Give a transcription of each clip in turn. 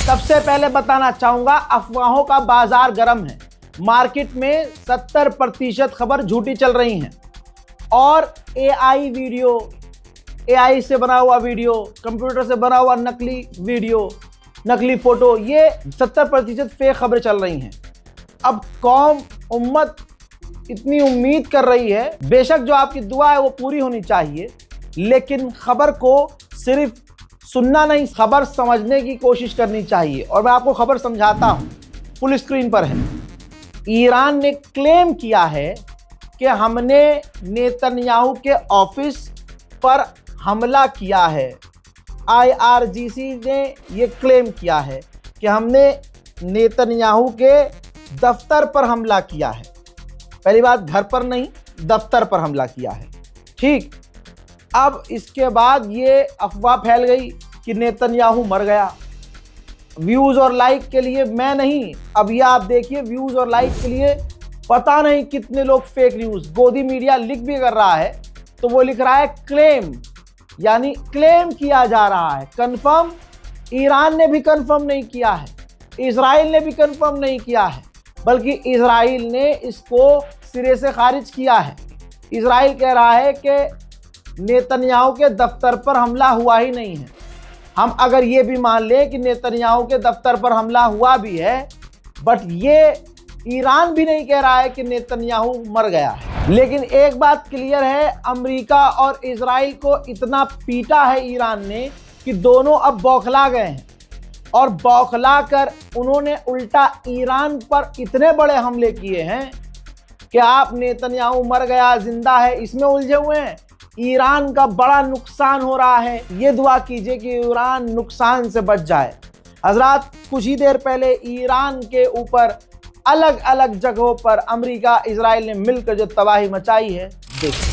सबसे पहले बताना चाहूंगा, अफवाहों का बाजार गर्म है। मार्केट में 70% खबर झूठी चल रही हैं और एआई वीडियो, एआई से बना हुआ वीडियो, कंप्यूटर से बना हुआ नकली वीडियो, नकली फोटो, ये 70% फेक खबरें चल रही हैं। अब कौम उम्मत इतनी उम्मीद कर रही है, बेशक जो आपकी दुआ है वो पूरी होनी चाहिए, लेकिन खबर को सिर्फ सुनना नहीं, खबर समझने की कोशिश करनी चाहिए। और मैं आपको खबर समझाता हूं, फुल स्क्रीन पर है। ईरान ने क्लेम किया है कि हमने नेतन्याहू के ऑफिस पर हमला किया है। IRGC ने ये क्लेम किया है कि हमने नेतन्याहू के दफ्तर पर हमला किया है। पहली बात, घर पर नहीं, दफ्तर पर हमला किया है। ठीक, अब इसके बाद ये अफवाह फैल गई कि नेतन्याहू मर गया। व्यूज और लाइक के लिए मैं नहीं, अब ये आप देखिए, व्यूज और लाइक के लिए पता नहीं कितने लोग फेक न्यूज, गोदी मीडिया लिख भी कर रहा है तो वो लिख रहा है क्लेम, यानी क्लेम किया जा रहा है। कंफर्म ईरान ने भी कंफर्म नहीं किया है, इजराइल ने भी कंफर्म नहीं किया है, बल्कि इजराइल ने इसको सिरे से खारिज किया है। इजराइल कह रहा है कि नेतन्याहू के दफ्तर पर हमला हुआ ही नहीं है। हम अगर ये भी मान लें कि नेतन्याहू के दफ्तर पर हमला हुआ भी है, बट ये ईरान भी नहीं कह रहा है कि नेतन्याहू मर गया है। लेकिन एक बात क्लियर है, अमेरिका और इजराइल को इतना पीटा है ईरान ने कि दोनों अब बौखला गए हैं, और बौखला कर उन्होंने उल्टा ईरान पर इतने बड़े हमले किए हैं कि आप नेतन्याहू मर गया जिंदा है इसमें उलझे हुए हैं। ईरान का बड़ा नुकसान हो रहा है, ये दुआ कीजिए कि ईरान नुकसान से बच जाए। हजरात, कुछ ही देर पहले ईरान के ऊपर अलग अलग जगहों पर अमेरिका, इजराइल ने मिलकर जो तबाही मचाई है, देखिए।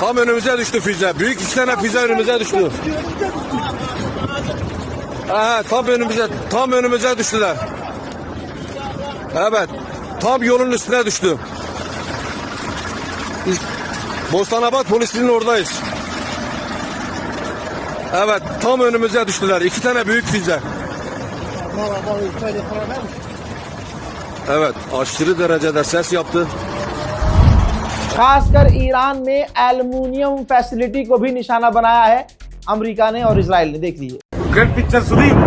Tam önümüze düştü füze. Büyük 2 tane füze önümüze düştü. Tam önümüze düştüler. Evet. Tam yolun üstüne düştü. Biz Bostanabad polisinin oradayız. Evet. Tam önümüze düştüler. 2 tane büyük füze. Evet. Aşırı derecede ses yaptı. खासकर Iran में aluminium facility को भी निशाना बनाया है America ने और Israel ने। देख लीजिए। Gel pizzas subindo.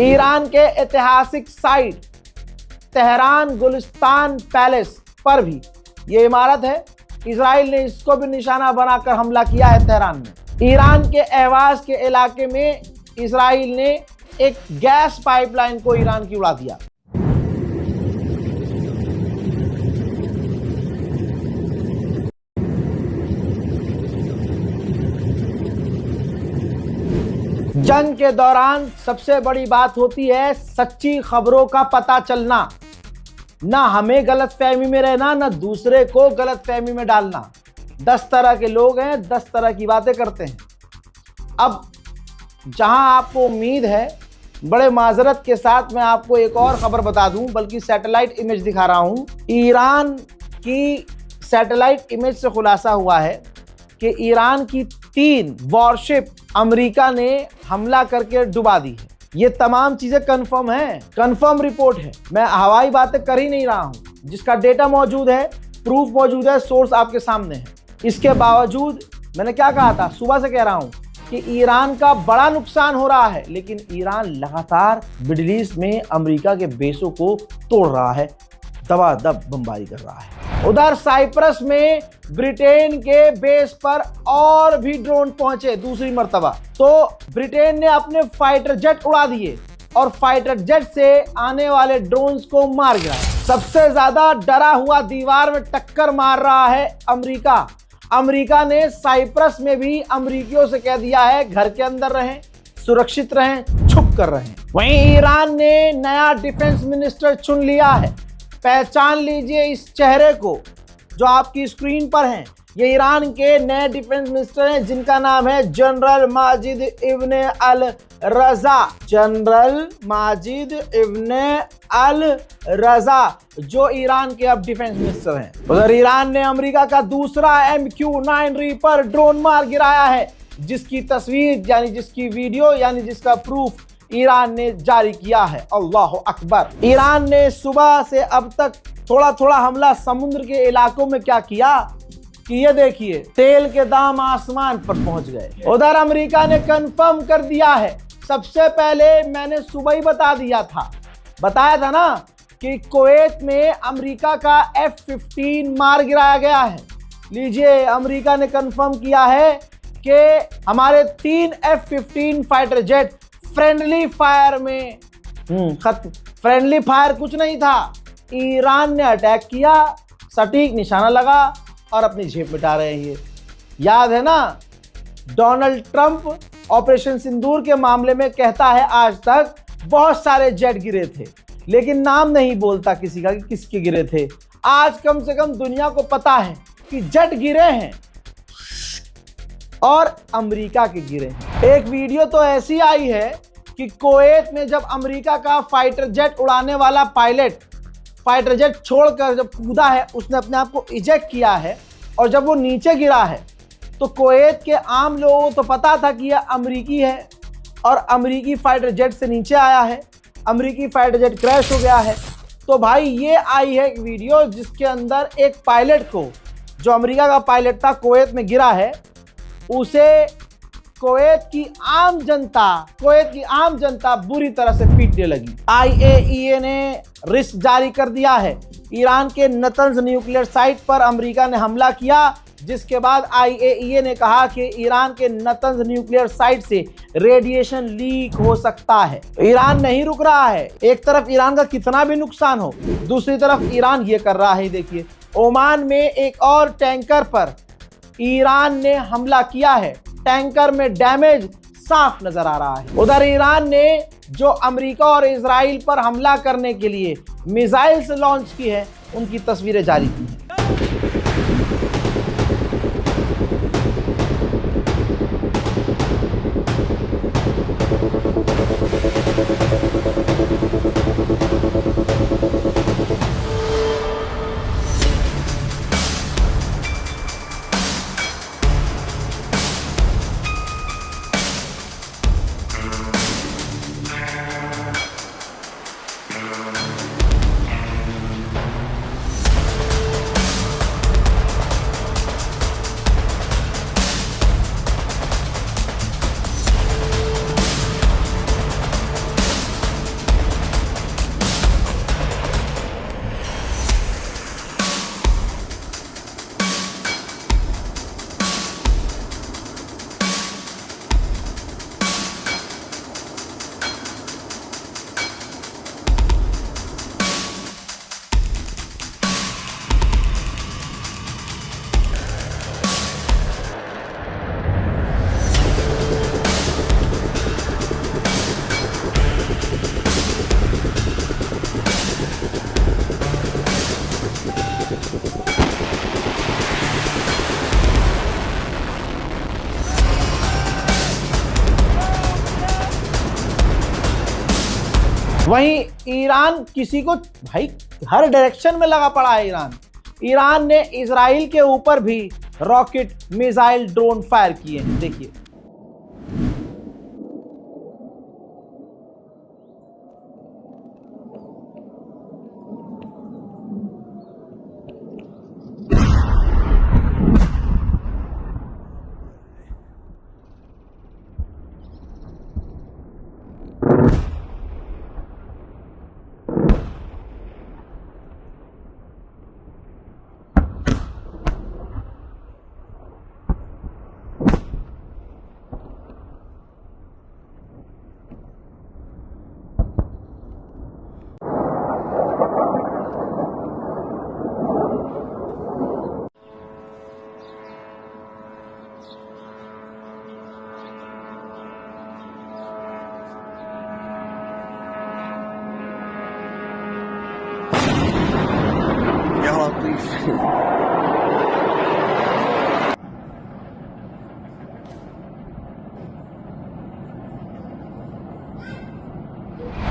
ईरान के ऐतिहासिक साइट तेहरान गुलिस्तान पैलेस पर भी ये इमारत है। इजराइल ने इसको भी निशाना बनाकर हमला किया है तेहरान में। ईरान के अहवाज के इलाके में इजराइल ने एक गैस पाइपलाइन को ईरान की उड़ा दिया। जंग के दौरान सबसे बड़ी बात होती है सच्ची खबरों का पता चलना, ना हमें गलतफहमी में रहना, ना दूसरे को गलतफहमी में डालना। 10 तरह के लोग हैं, 10 तरह की बातें करते हैं। अब जहां आपको उम्मीद है, बड़े माजरत के साथ मैं आपको एक और खबर बता दूं, बल्कि सैटेलाइट इमेज दिखा रहा हूं। ईरान की सैटेलाइट इमेज से खुलासा हुआ है कि ईरान की 3 वॉरशिप अमेरिका ने हमला करके डुबा दी है। ये तमाम चीजें कंफर्म हैं, कंफर्म रिपोर्ट है। मैं हवाई बातें कर ही नहीं रहा हूं, जिसका डेटा मौजूद है, प्रूफ मौजूद है, सोर्स आपके सामने है। इसके बावजूद मैंने क्या कहा था, सुबह से कह रहा हूं कि ईरान का बड़ा नुकसान हो रहा है, लेकिन ईरान लगातार मिडिल ईस्ट में अमेरिका के बेसों को तोड़ रहा है, दबादब बमबारी कर रहा है। उधर साइप्रस में ब्रिटेन के बेस पर और भी ड्रोन पहुंचे दूसरी मर्तबा। तो ब्रिटेन ने अपने फाइटर जेट उड़ा दिए और फाइटर जेट से आने वाले ड्रोन्स को मार गिराया। सबसे ज्यादा डरा हुआ दीवार में टक्कर मार रहा है अमेरिका। अमेरिका ने साइप्रस में भी अमेरिकियों से कह दिया है घर के अंदर रहें, सुरक्षित रहें, छुप कर रहें। वहीं ईरान ने नया डिफेंस मिनिस्टर चुन लिया है। पहचान लीजिए इस चेहरे को जो आपकी स्क्रीन पर हैं। ये ईरान के नए डिफेंस मिनिस्टर हैं, जिनका नाम है जनरल माजिद इब्ने अल रजा। जनरल माजिद इब्ने अल रजा जो ईरान के अब डिफेंस मिनिस्टर हैं। उधर ईरान ने अमेरिका का दूसरा MQ-9 रीपर ड्रोन मार गिराया है, जिसकी तस्वीर यानी जिसकी वीडियो यानी जिसका प्रूफ ईरान ने जारी किया है। अल्लाह अकबर। ईरान ने सुबह से अब तक थोड़ा थोड़ा हमला समुद्र के इलाकों में क्या किया कि ये देखिए तेल के दाम आसमान पर पहुंच गए। उधर अमेरिका ने कंफर्म कर दिया है। सबसे पहले मैंने सुबह ही बताया था ना कि कुवैत में अमेरिका का F-15 मार गिराया गया है। लीजिए, अमेरिका ने कंफर्म किया है कि हमारे 3 F-15 fighter jet friendly fire में खत्म। फ्रेंडली फायर कुछ नहीं था, ईरान ने अटैक किया, सटीक निशाना लगा और अपनी जेब मिटा रहे हैं। ये याद है ना, डोनाल्ड ट्रंप ऑपरेशन सिंदूर के मामले में कहता है आज तक बहुत सारे जेट गिरे थे, लेकिन नाम नहीं बोलता किसी का कि किसके गिरे थे। आज कम से कम दुनिया को पता है कि जेट गिरे हैं और अमेरिका के गिरे हैं। एक वीडियो तो ऐसी आई है कि कुवैत में जब अमेरिका का फाइटर जेट उड़ाने वाला पायलट फाइटर जेट छोड़कर जब कूदा है, उसने अपने आप को इजेक्ट किया है और जब वो नीचे गिरा है तो कुवैत के आम लोगों को तो पता था कि यह अमेरिकी है और अमेरिकी फाइटर जेट से नीचे आया है, अमेरिकी फाइटर जेट क्रैश हो गया है। तो भाई ये आई है एक वीडियो जिसके अंदर एक पायलट को, जो अमेरिका का पायलट था, कुवैत में गिरा है, उसे कुवैत की आम जनता बुरी तरह से पीटने लगी। IAEA ने रिस्क जारी कर दिया है। ईरान के नतंज न्यूक्लियर साइट पर अमेरिका ने हमला किया, जिसके बाद IAEA ने कहा कि ईरान के नतंज न्यूक्लियर साइट से रेडिएशन लीक हो सकता है। ईरान नहीं रुक रहा है। एक तरफ ईरान का कितना भी नुकसान हो, दूसरी तरफ ईरान ये कर रहा है। देखिए, ओमान में एक और टैंकर पर ईरान ने हमला किया है। टैंकर में डैमेज साफ नजर आ रहा है। उधर ईरान ने जो अमेरिका और इजराइल पर हमला करने के लिए मिसाइल्स लॉन्च की है, उनकी तस्वीरें जारी की हैं। वहीं ईरान किसी को भाई हर डायरेक्शन में लगा पड़ा है। ईरान ने इजराइल के ऊपर भी रॉकेट, मिसाइल, ड्रोन फायर किए हैं। देखिए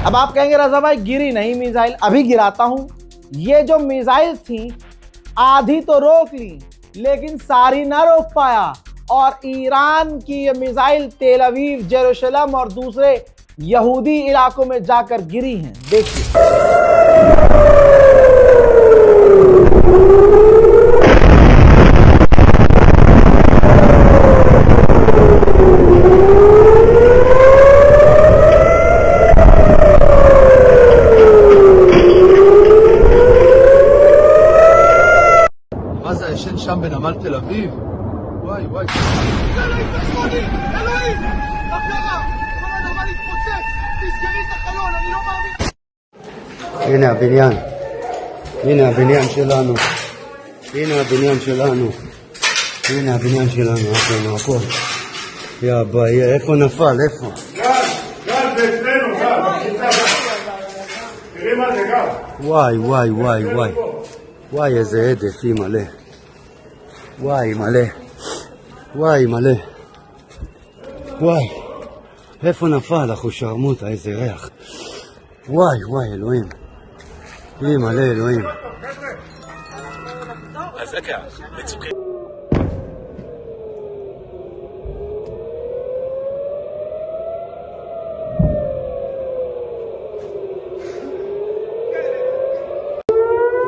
अब आप कहेंगे रजा भाई गिरी नहीं मिसाइल, अभी गिराता हूं। ये जो मिसाइल थी आधी तो रोक ली लेकिन सारी ना रोक पाया, और ईरान की ये मिसाइल तेल अवीव, जेरूशलम और दूसरे यहूदी इलाकों में जाकर गिरी हैं। देखिए ישן שם בנמל תל אביב? וואי וואי. אלוהים תחזוני! אלוהים! מה קרה? כל הנמל התפוצץ! תסגרי את החלון, אני לא מאמין. הנה הבניין. הנה הבניין שלנו. הנה הבניין שלנו. הנה הבניין שלנו. הכל. יא ביי, איפה נפל? איפה? גל, זה אצלנו, גל. תראי מה זה גל. וואי וואי וואי וואי. וואי איזה עדף, היא מלא. וואי מלא. וואי מלא. וואי. איפה נפל אחושרמוטה, איזה ריח. וואי וואי אלוהים. היא מלא אלוהים. אזעקה, מצוקה.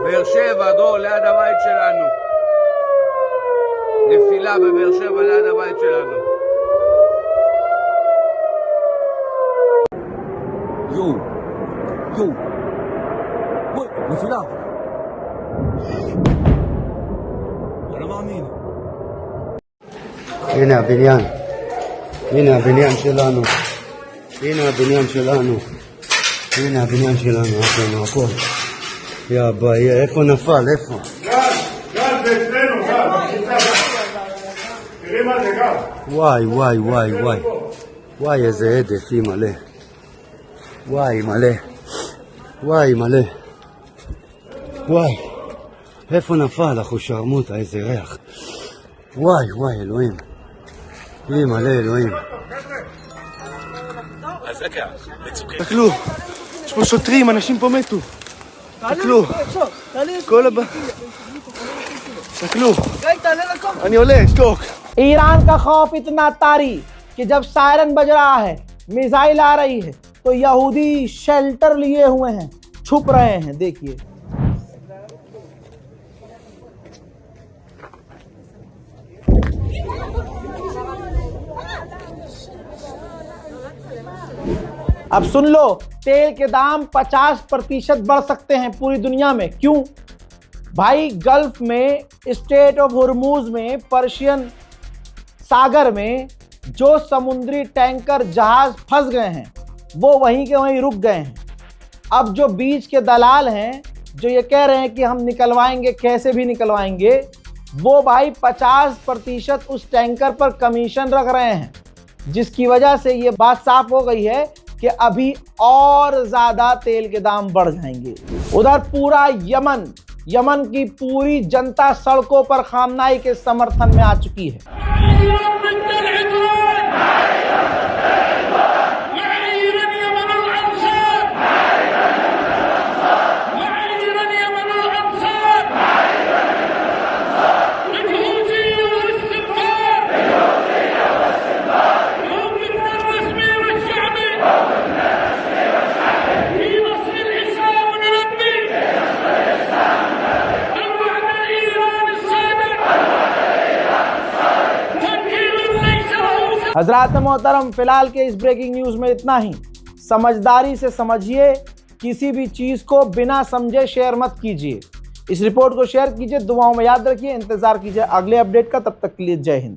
באר שבע, דור, ליד הבית שלנו. נפילה בבאר שבע ליד הבית שלנו. יו, יו. וואי, נפילה. אני לא מאמין. הנה הבניין. הנה הבניין שלנו. הנה הבניין שלנו. הנה הבניין שלנו. הכל. יא ביי, איפה נפל? איפה? גל, זה אצלנו, גל. תראי מה זה גל. וואי וואי וואי וואי. וואי איזה עדף, היא מלא. וואי מלא. וואי מלא. וואי. איפה נפל אחושרמוטה, איזה ריח. וואי וואי אלוהים. היא מלא אלוהים. אזעקה, מצוקה. תסתכלו, יש פה שוטרים, אנשים פה מתו. תסתכלו, כל הבא... תסתכלו, אני עולה, שתוק. ईरान का खौफ इतना तारी कि जब सायरन बज रहा है, मिसाइल आ रही है, तो यहूदी शेल्टर लिए हुए हैं, छुप रहे हैं। देखिए अब सुन लो, तेल के दाम 50% बढ़ सकते हैं पूरी दुनिया में। क्यों भाई? गल्फ में, स्टेट ऑफ हुर्मुज में, पर्शियन सागर में जो समुद्री टैंकर जहाज फंस गए हैं वो वहीं के वहीं रुक गए हैं। अब जो बीच के दलाल हैं जो ये कह रहे हैं कि हम निकलवाएंगे, कैसे भी निकलवाएंगे, वो भाई 50% उस टैंकर पर कमीशन रख रहे हैं, जिसकी वजह से ये बात साफ हो गई है कि अभी और ज्यादा तेल के दाम बढ़ जाएंगे। उधर पूरा यमन की पूरी जनता सड़कों पर खामनाई के समर्थन में आ चुकी है। हजरात मोहतरम, फिलहाल के इस ब्रेकिंग न्यूज़ में इतना ही। समझदारी से समझिए, किसी भी चीज़ को बिना समझे शेयर मत कीजिए। इस रिपोर्ट को शेयर कीजिए, दुआओं में याद रखिए, इंतजार कीजिए अगले अपडेट का। तब तक के लिए जय हिंद।